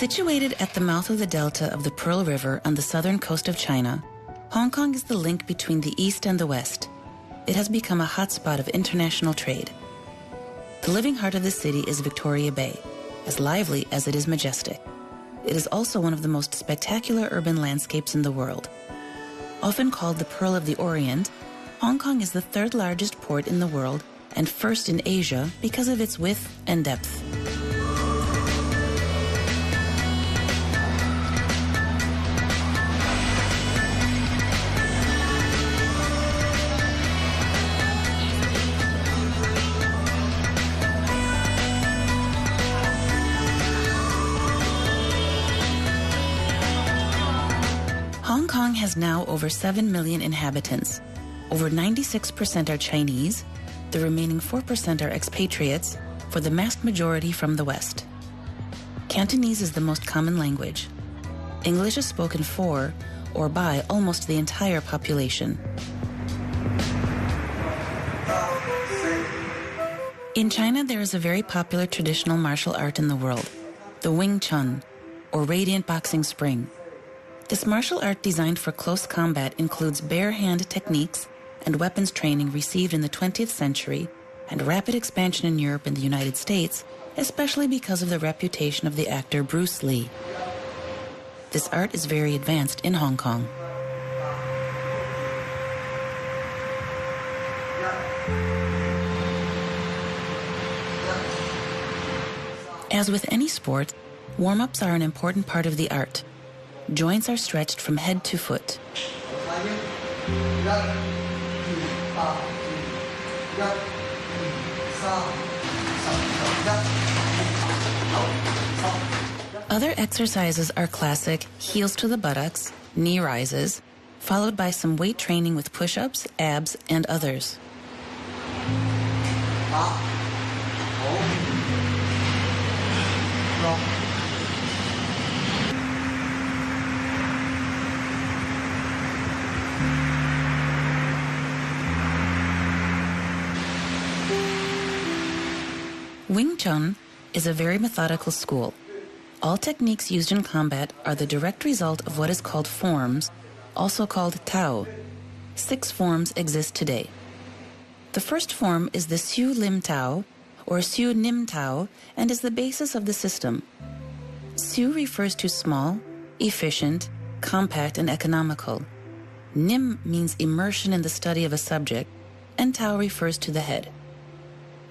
Situated at the mouth of the delta of the Pearl River on the southern coast of China, Hong Kong is the link between the East and the West. It has become a hotspot of international trade. The living heart of the city is Victoria Bay, as lively as it is majestic. It is also one of the most spectacular urban landscapes in the world. Often called the Pearl of the Orient, Hong Kong is the third largest port in the world and first in Asia because of its width and depth. Hong Kong has now over 7 million inhabitants. Over 96% are Chinese, the remaining 4% are expatriates, for the vast majority from the West. Cantonese is the most common language. English is spoken for or by almost the entire population. In China, there is a very popular traditional martial art in the world, the Wing Chun, or Radiant Boxing Spring. This martial art designed for close combat includes bare hand techniques and weapons training received in the 20th century and rapid expansion in Europe and the United States, especially because of the reputation of the actor Bruce Lee. This art is very advanced in Hong Kong. As with any sport, warm-ups are an important part of the art. Joints are stretched from head to foot. Other exercises are classic heels to the buttocks, knee rises, followed by some weight training with push-ups, abs, and others. Wing Chun is a very methodical school. All techniques used in combat are the direct result of what is called forms, also called Tao. 6 forms exist today. The first form is the Siu Lim Tao, or Siu Nim Tao, and is the basis of the system. Siu refers to small, efficient, compact, and economical. Nim means immersion in the study of a subject, and Tao refers to the head.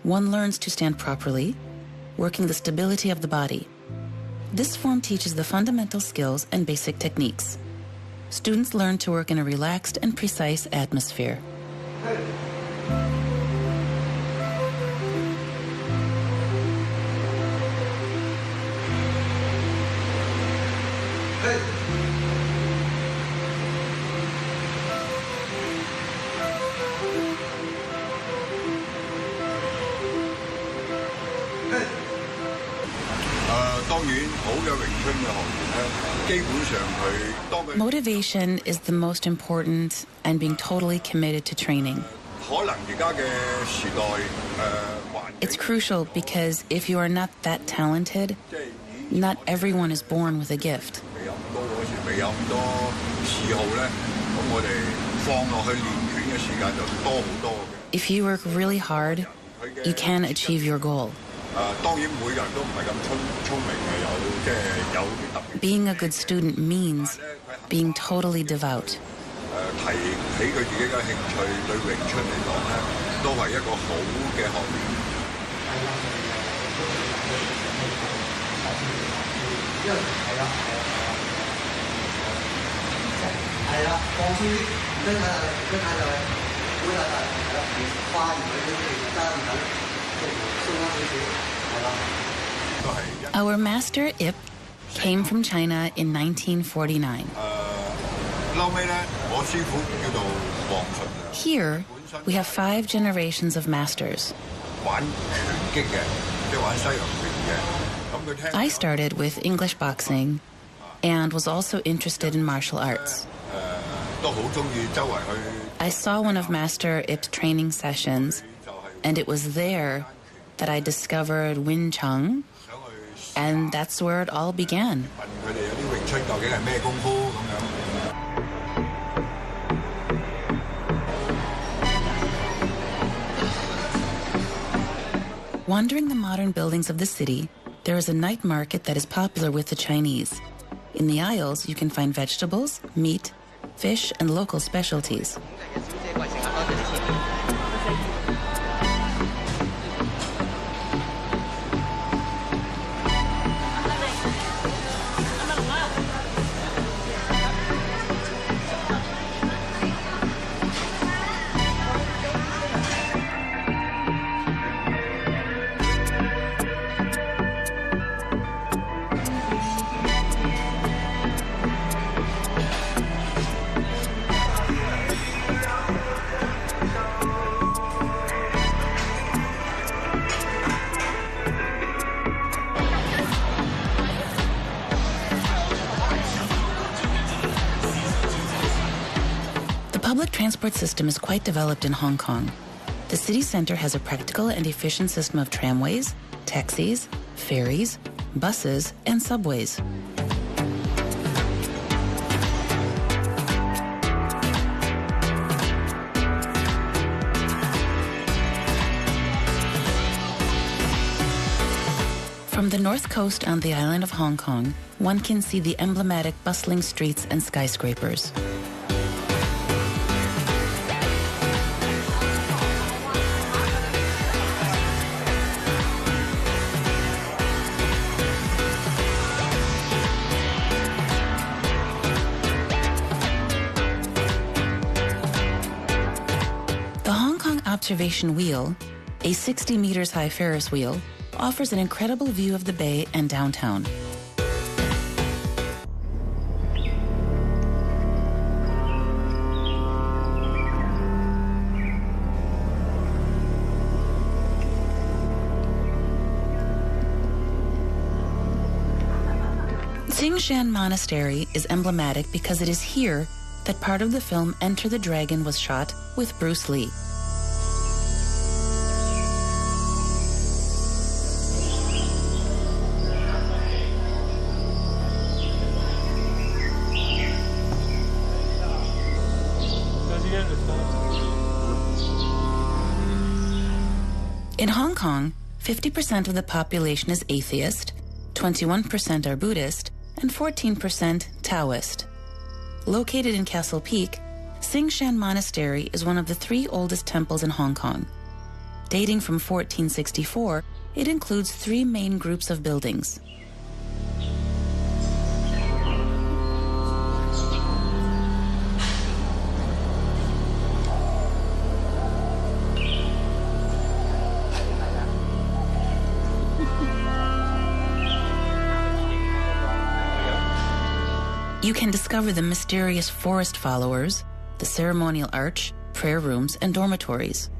One learns to stand properly, working the stability of the body. This form teaches the fundamental skills and basic techniques. Students learn to work in a relaxed and precise atmosphere. Motivation is the most important, and being totally committed to training. It's crucial because if you are not that talented, not everyone is born with a gift. If you work really hard, you can achieve your goal. Being a good student means being totally devout. Our master Ip came from China in 1949. Here, we have 5 generations of masters. I started with English boxing and was also interested in martial arts. I saw one of Master Ip's training sessions, and it was there that I discovered Wing Chun And that's where it all began. Wandering the modern buildings of the city, there is a night market that is popular with the Chinese. In the aisles, you can find vegetables, meat, fish, and local specialties. The public transport system is quite developed in Hong Kong. The city center has a practical and efficient system of tramways, taxis, ferries, buses, and subways. From the north coast on the island of Hong Kong, one can see the emblematic bustling streets and skyscrapers. The Hong Kong Observation Wheel, a 60 meters high Ferris wheel, offers an incredible view of the bay and downtown. Tsingshan Monastery is emblematic because it is here that part of the film Enter the Dragon was shot with Bruce Lee. In Hong Kong, 50% of the population is atheist, 21% are Buddhist, and 14% Taoist. Located in Castle Peak, Tsingshan Monastery is one of the 3 oldest temples in Hong Kong. Dating from 1464, it includes 3 main groups of buildings. You can discover the mysterious forest followers, the ceremonial arch, prayer rooms, and dormitories.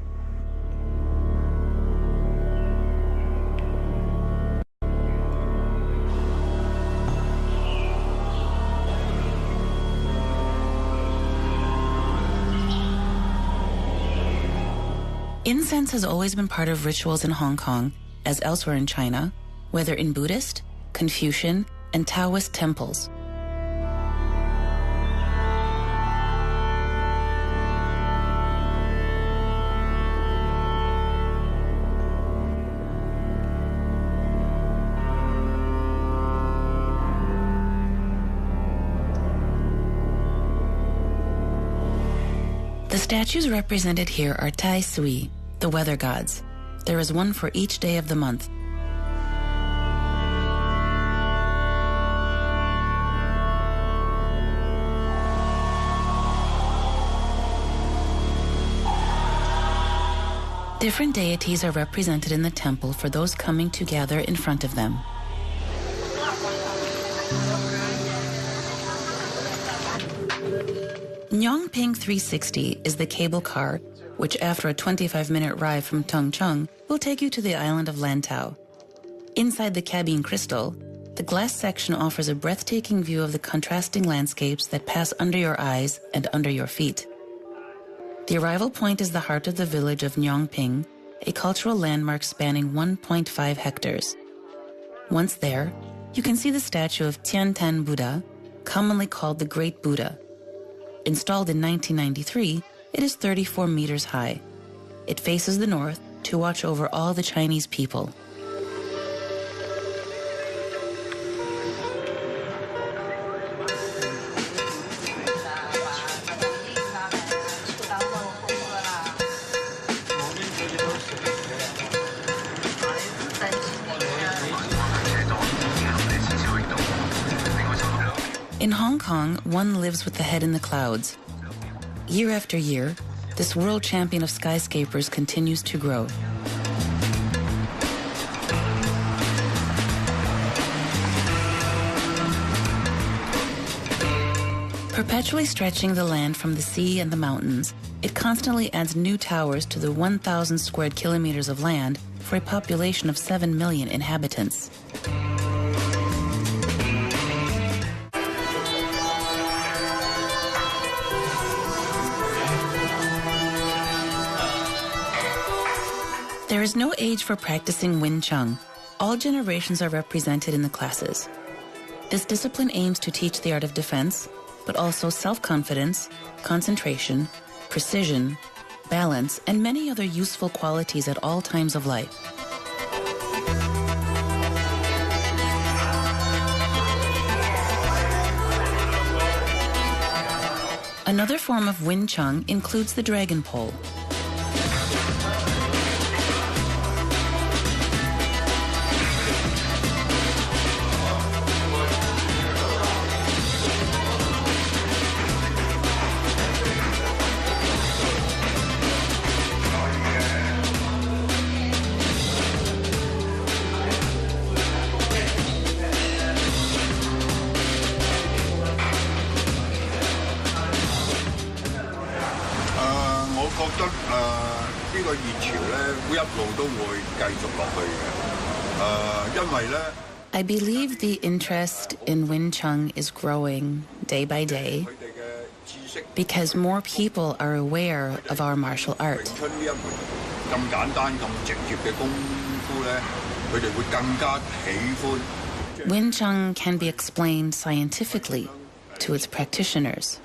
Incense has always been part of rituals in Hong Kong, as elsewhere in China, whether in Buddhist, Confucian, and Taoist temples. The statues represented here are Tai Sui, the weather gods. There is one for each day of the month. Different deities are represented in the temple for those coming to gather in front of them. Nyongping 360 is the cable car, which after a 25-minute ride from Tongcheng will take you to the island of Lantau. Inside the cabine crystal, the glass section offers a breathtaking view of the contrasting landscapes that pass under your eyes and under your feet. The arrival point is the heart of the village of Nyongping, a cultural landmark spanning 1.5 hectares. Once there, you can see the statue of Tiantan Buddha, commonly called the Great Buddha. Installed in 1993, it is 34 meters high. It faces the north to watch over all the Chinese people. In Hong Kong, one lives with the head in the clouds. Year after year, this world champion of skyscrapers continues to grow. Perpetually stretching the land from the sea and the mountains, it constantly adds new towers to the 1,000 square kilometers of land for a population of 7 million inhabitants. There is no age for practicing Wing Chun. All generations are represented in the classes. This discipline aims to teach the art of defense, but also self-confidence, concentration, precision, balance, and many other useful qualities at all times of life. Another form of Wing Chun includes the dragon pole. I believe the interest in Wing Chun is growing day by day because more people are aware of our martial art. Wing Chun can be explained scientifically to its practitioners.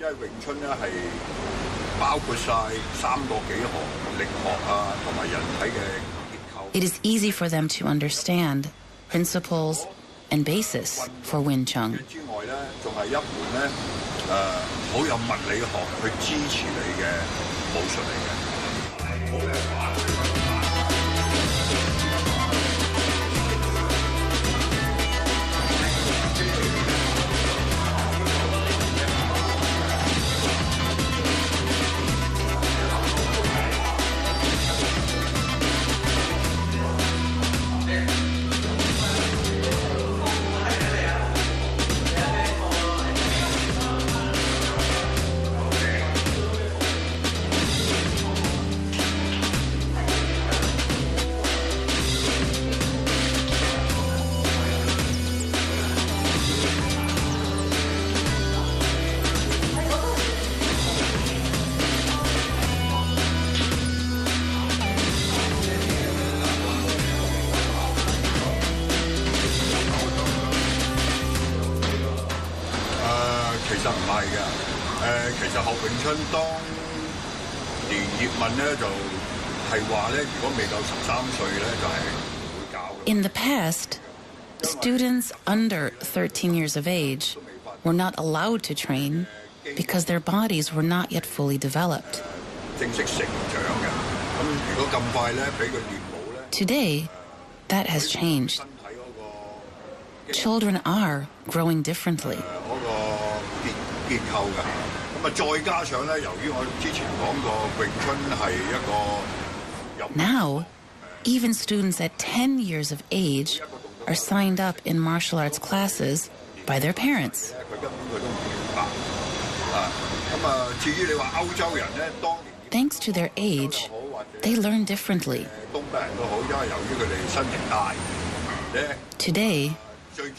It is easy for them to understand principles and basis for Wing Chun. In the past, students under 13 years of age were not allowed to train because their bodies were not yet fully developed. Today, that has changed. Children are growing differently. Now, even students at 10 years of age are signed up in martial arts classes by their parents. Thanks to their age, they learn differently. Today,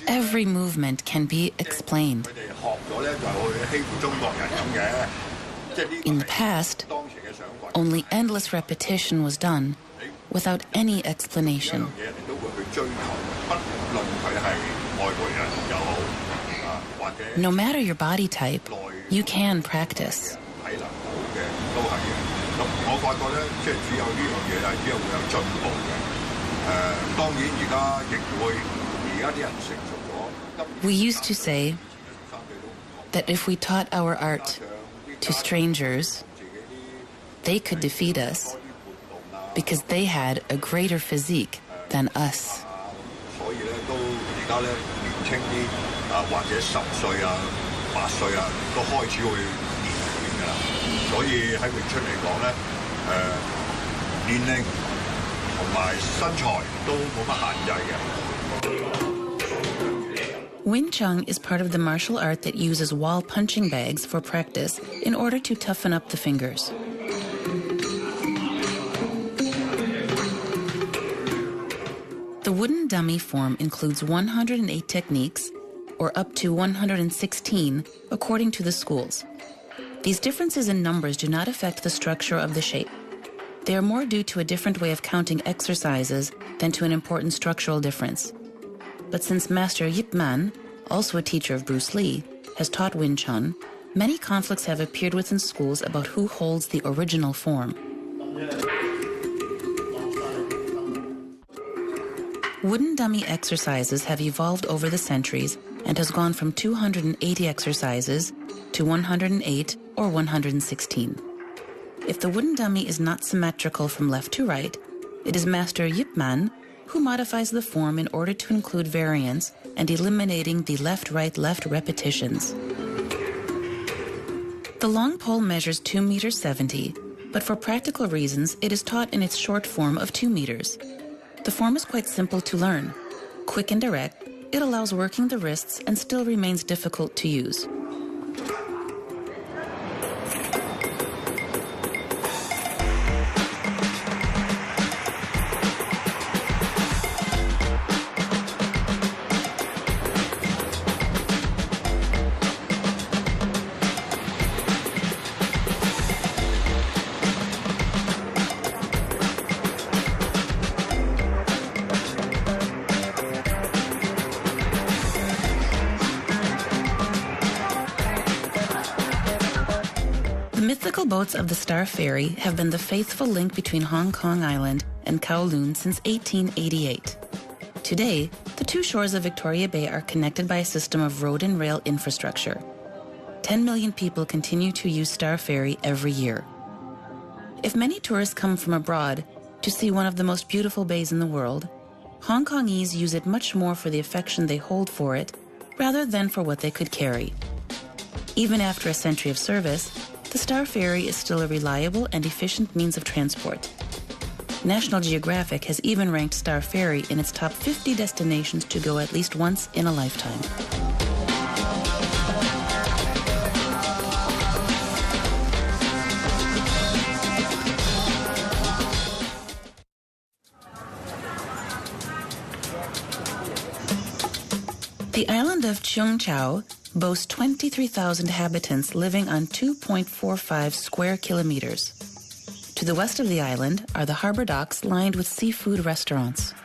every movement can be explained. In the past, only endless repetition was done without any explanation. No matter your body type, you can practice. We used to say that if we taught our art to strangers, they could defeat us because they had a greater physique than us. Wing Chun is part of the martial art that uses wall punching bags for practice in order to toughen up the fingers. The wooden dummy form includes 108 techniques, or up to 116, according to the schools. These differences in numbers do not affect the structure of the shape. They are more due to a different way of counting exercises than to an important structural difference. But since Master Yip Man, also a teacher of Bruce Lee, has taught Wing Chun, many conflicts have appeared within schools about who holds the original form. Wooden dummy exercises have evolved over the centuries and has gone from 280 exercises to 108 or 116. If the wooden dummy is not symmetrical from left to right, it is Master Yip Man who modifies the form in order to include variance and eliminating the left-right-left repetitions. The long pole measures 2 meters 70, but for practical reasons, it is taught in its short form of 2 meters. The form is quite simple to learn. Quick and direct, it allows working the wrists and still remains difficult to use. The mythical boats of the Star Ferry have been the faithful link between Hong Kong Island and Kowloon since 1888. Today, the two shores of Victoria Bay are connected by a system of road and rail infrastructure. 10 million people continue to use Star Ferry every year. If many tourists come from abroad to see one of the most beautiful bays in the world, Hong Kongese use it much more for the affection they hold for it rather than for what they could carry. Even after a century of service, the Star Ferry is still a reliable and efficient means of transport. National Geographic has even ranked Star Ferry in its top 50 destinations to go at least once in a lifetime. The island of Cheung Chau boasts 23,000 inhabitants living on 2.45 square kilometers. To the west of the island are the harbor docks lined with seafood restaurants.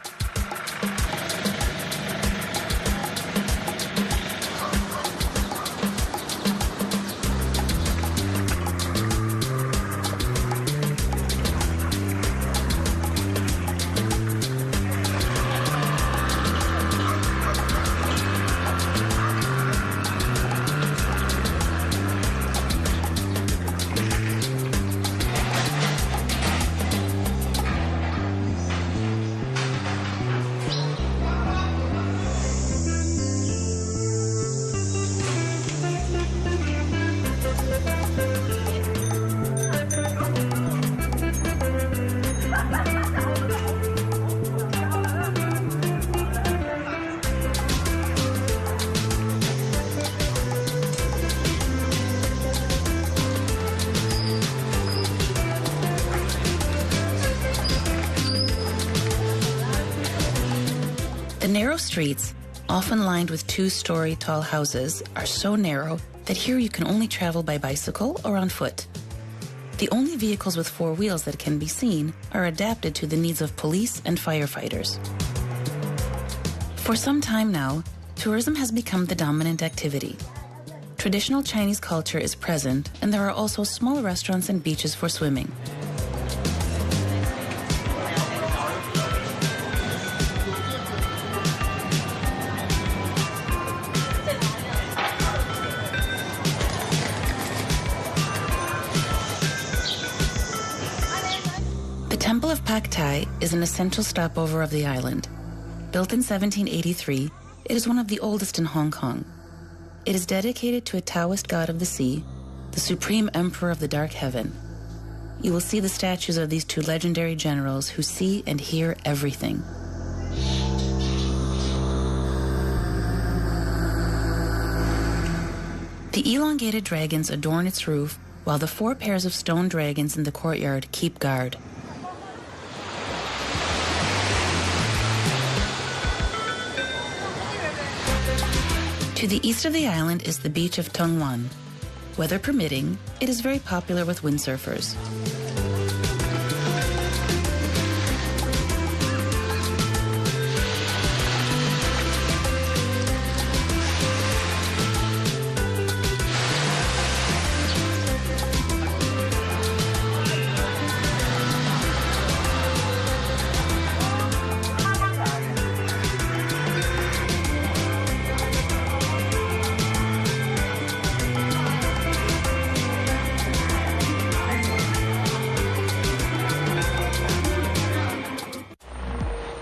The narrow streets, often lined with 2-story tall houses, are so narrow that here you can only travel by bicycle or on foot. The only vehicles with 4 wheels that can be seen are adapted to the needs of police and firefighters. For some time now, tourism has become the dominant activity. Traditional Chinese culture is present, and there are also small restaurants and beaches for swimming. The Temple of Pak Tai is an essential stopover of the island. Built in 1783, it is one of the oldest in Hong Kong. It is dedicated to a Taoist god of the sea, the supreme emperor of the dark heaven. You will see the statues of these 2 legendary generals who see and hear everything. The elongated dragons adorn its roof, while the 4 pairs of stone dragons in the courtyard keep guard. To the east of the island is the beach of Tung Wan. Weather permitting, it is very popular with windsurfers.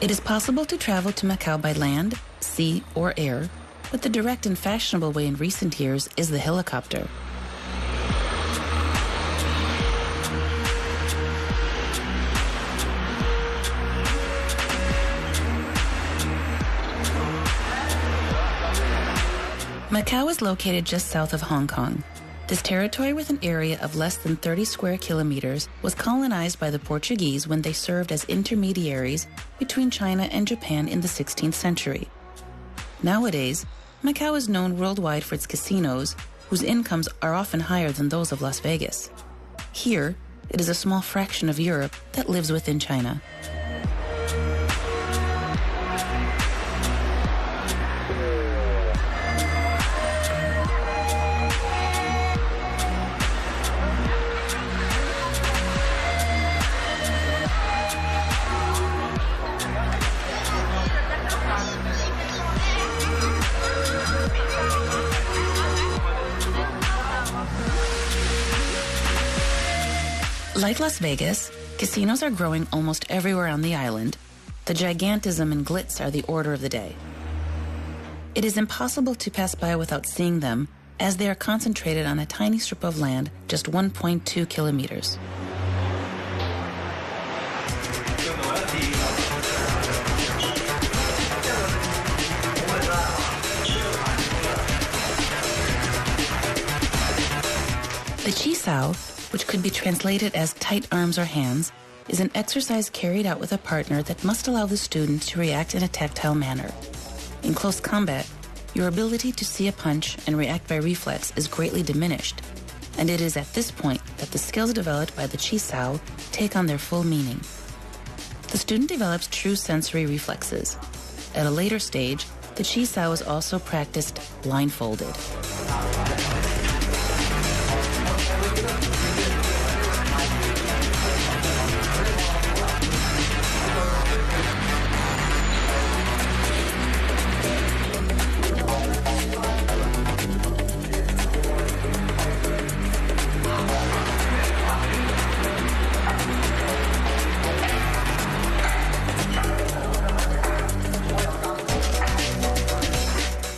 It is possible to travel to Macau by land, sea, or air, but the direct and fashionable way in recent years is the helicopter. Macau is located just south of Hong Kong. This territory, with an area of less than 30 square kilometers, was colonized by the Portuguese when they served as intermediaries between China and Japan in the 16th century. Nowadays, Macau is known worldwide for its casinos, whose incomes are often higher than those of Las Vegas. Here, it is a small fraction of Europe that lives within China. Like Las Vegas, casinos are growing almost everywhere on the island. The gigantism and glitz are the order of the day. It is impossible to pass by without seeing them, as they are concentrated on a tiny strip of land just 1.2 kilometers. The chi sao, which could be translated as tight arms or hands, is an exercise carried out with a partner that must allow the student to react in a tactile manner. In close combat, your ability to see a punch and react by reflex is greatly diminished, and it is at this point that the skills developed by the chi sao take on their full meaning. The student develops true sensory reflexes. At a later stage, the chi sao is also practiced blindfolded.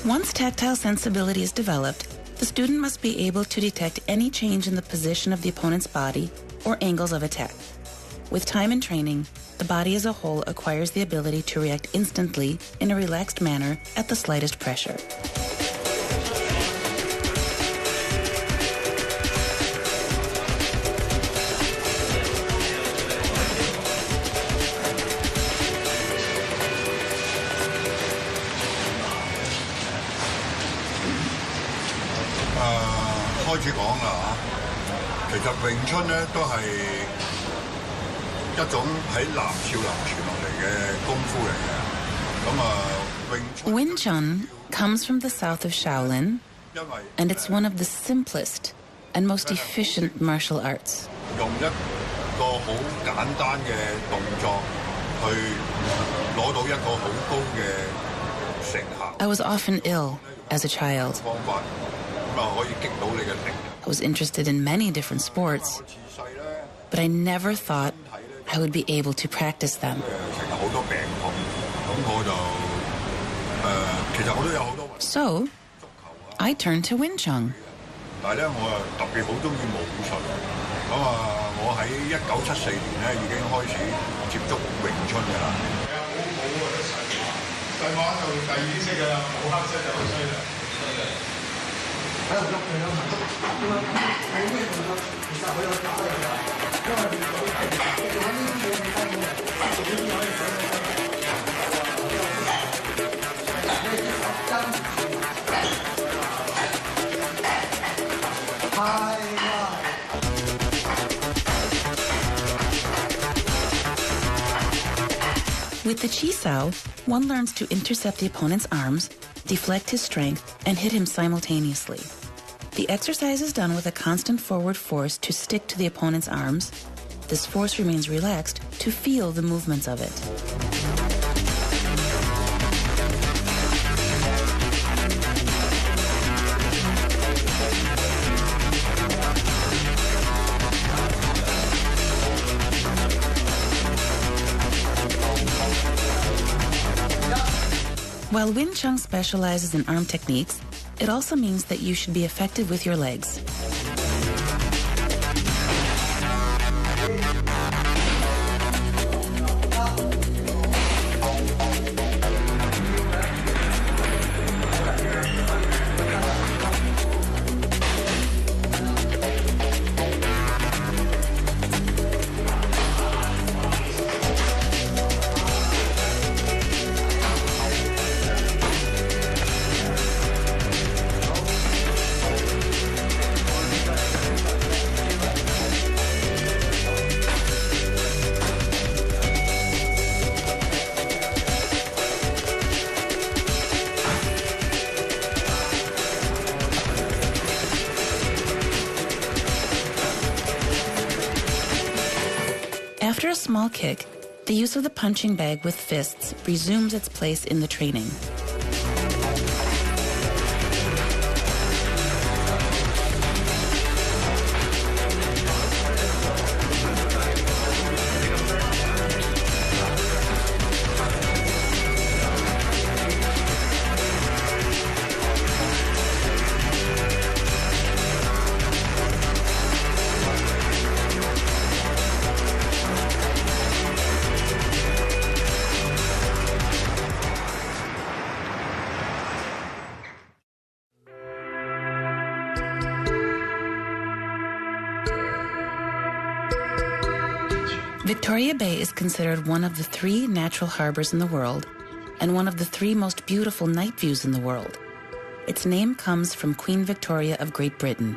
Once tactile sensibility is developed, the student must be able to detect any change in the position of the opponent's body or angles of attack. With time and training, the body as a whole acquires the ability to react instantly in a relaxed manner at the slightest pressure. 其實詠春咧都係一種喺南少林傳落嚟嘅功夫嚟嘅。咁啊，Wing Chun comes from the south of Shaolin, and it's one of the simplest and most efficient martial arts. 用一個好簡單嘅動作去攞到一個好高嘅成效。I was often ill as a child. 方法咁啊，可以擊到你嘅敵人。I was interested in many different sports, but I never thought I would be able to practice them. 成日好多病痛，咁我就其實我都有好多。So, I turned to Wing Chun. 但係咧，我啊特別好中意武術。咁啊，我喺1974年咧已經開始接觸詠春㗎啦。係啊，好好啊！細玩就第二色㗎啦，冇黑色就好衰啦。喺度喐佢咯，因為冇咩動作，其實佢有打嚟㗎，因為你做呢啲嘢唔得嘅，做呢啲可以上去。With the Chi Sao, one learns to intercept the opponent's arms, deflect his strength, and hit him simultaneously. The exercise is done with a constant forward force to stick to the opponent's arms. This force remains relaxed to feel the movements of it. While Wing Chun specializes in arm techniques, it also means that you should be effective with your legs. After a small kick, the use of the punching bag with fists resumes its place in the training. Victoria Bay is considered one of the 3 natural harbors in the world and one of the 3 most beautiful night views in the world. Its name comes from Queen Victoria of Great Britain.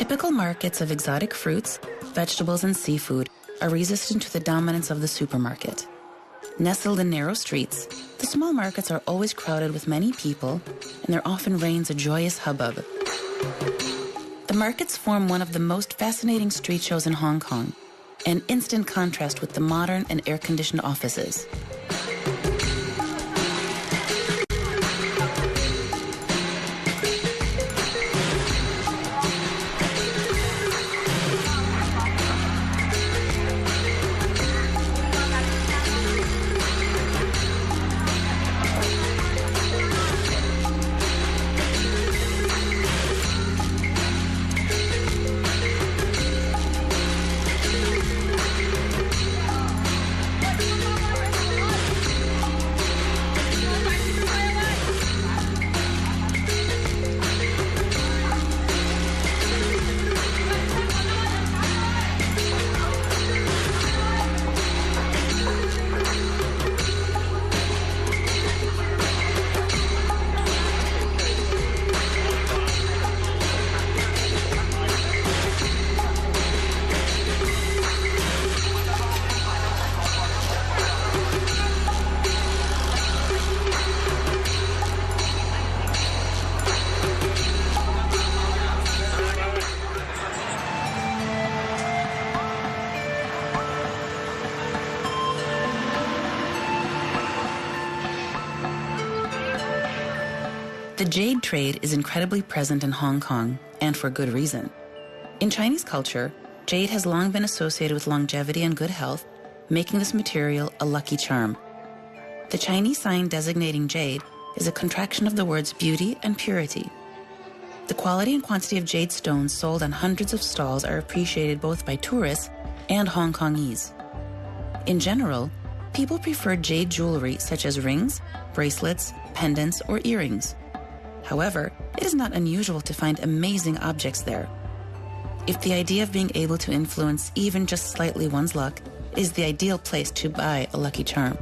Typical markets of exotic fruits, vegetables, and seafood are resistant to the dominance of the supermarket. Nestled in narrow streets, the small markets are always crowded with many people, and there often reigns a joyous hubbub. The markets form one of the most fascinating street shows in Hong Kong, an instant contrast with the modern and air-conditioned offices. The jade trade is incredibly present in Hong Kong, and for good reason. In Chinese culture, jade has long been associated with longevity and good health, making this material a lucky charm. The Chinese sign designating jade is a contraction of the words beauty and purity. The quality and quantity of jade stones sold on hundreds of stalls are appreciated both by tourists and Hong Kongese. In general, people prefer jade jewelry such as rings, bracelets, pendants, or earrings. However, it is not unusual to find amazing objects there. If the idea of being able to influence even just slightly one's luck is the ideal place to buy a lucky charm.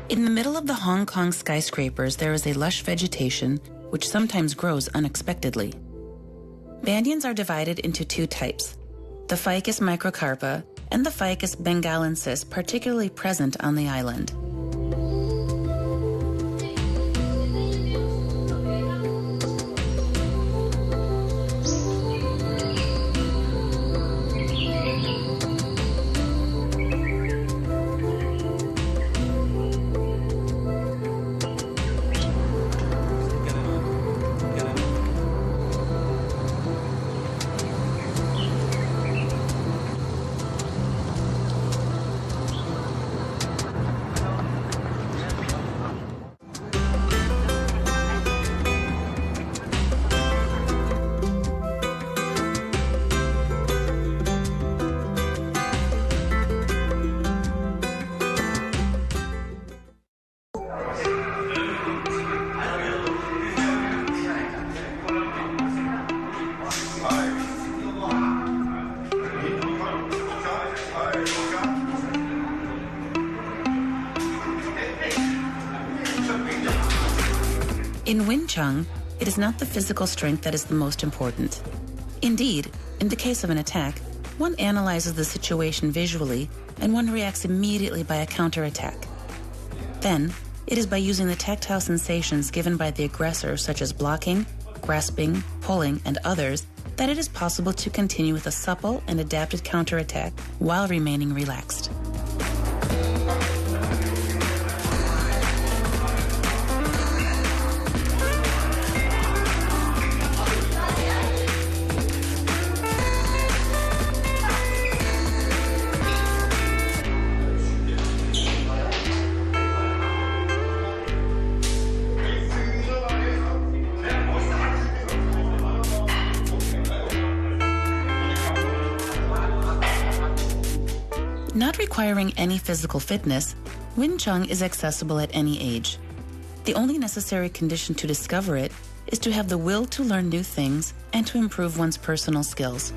In the middle of the Hong Kong skyscrapers, there is a lush vegetation which sometimes grows unexpectedly. Banyans are divided into two types, the Ficus microcarpa and the Ficus bengalensis, particularly present on the island. In Wing Chun, it is not the physical strength that is the most important. Indeed, in the case of an attack, one analyzes the situation visually and one reacts immediately by a counterattack. Then, it is by using the tactile sensations given by the aggressor, such as blocking, grasping, pulling, and others, that it is possible to continue with a supple and adapted counterattack while remaining relaxed. Not requiring any physical fitness, Wing Chun is accessible at any age. The only necessary condition to discover it is to have the will to learn new things and to improve one's personal skills.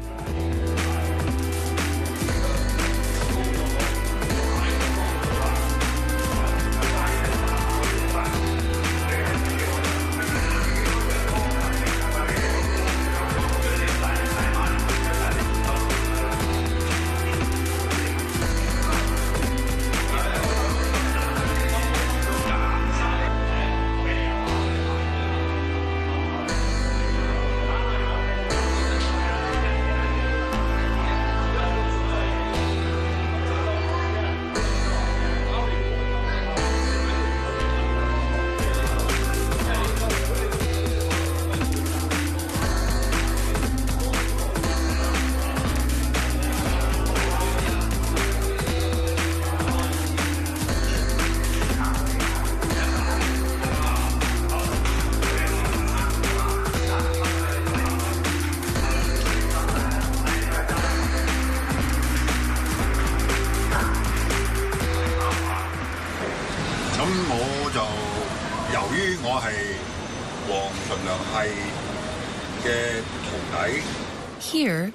Here,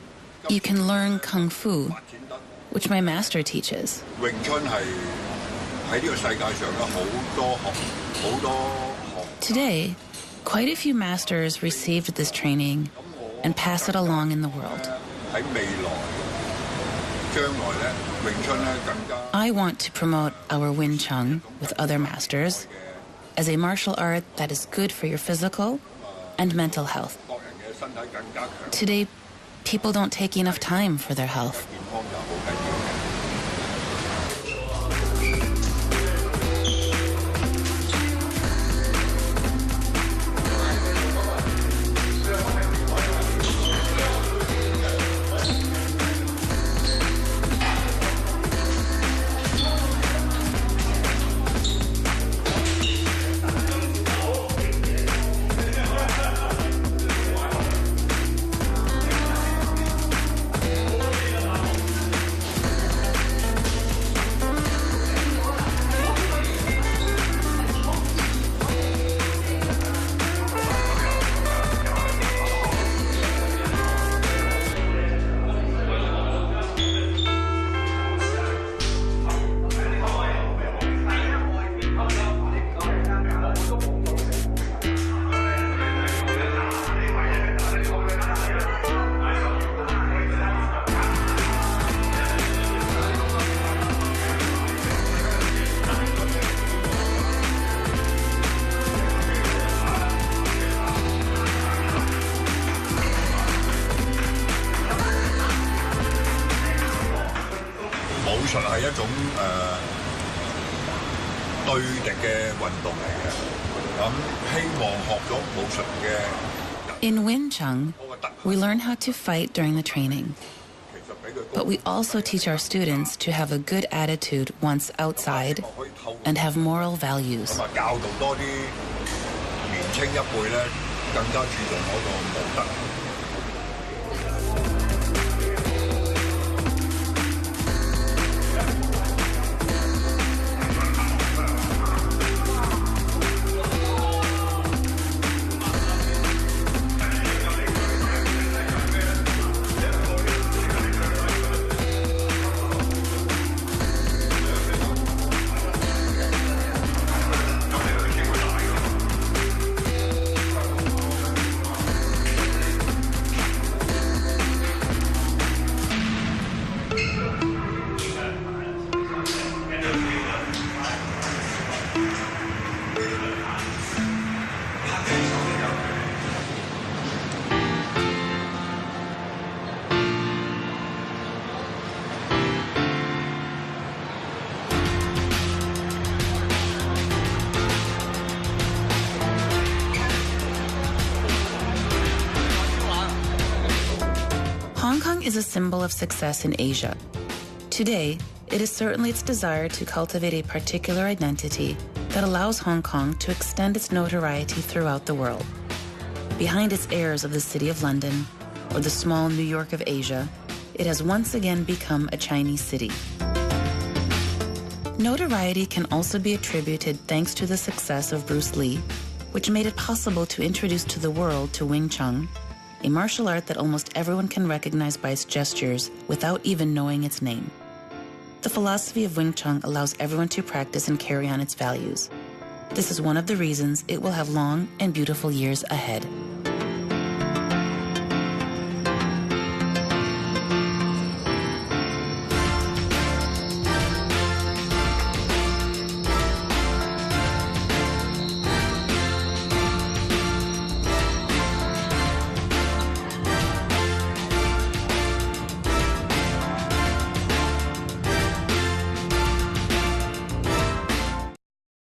you can learn Kung Fu, which my master teaches. Today, quite a few masters received this training and pass it along in the world. I want to promote our Wing Chun with other masters as a martial art that is good for your physical and mental health. Today, people don't take enough time for their health. In Wing Chun, we learn how to fight during the training. But we also teach our students to have a good attitude once outside and have moral values. is a symbol of success in Asia. Today, it is certainly its desire to cultivate a particular identity that allows Hong Kong to extend its notoriety throughout the world. Behind its airs of the City of London or the small New York of Asia, it has once again become a Chinese city. Notoriety can also be attributed thanks to the success of Bruce Lee, which made it possible to introduce to the world to Wing Chun, a martial art that almost everyone can recognize by its gestures without even knowing its name. The philosophy of Wing Chun allows everyone to practice and carry on its values. This is one of the reasons it will have long and beautiful years ahead.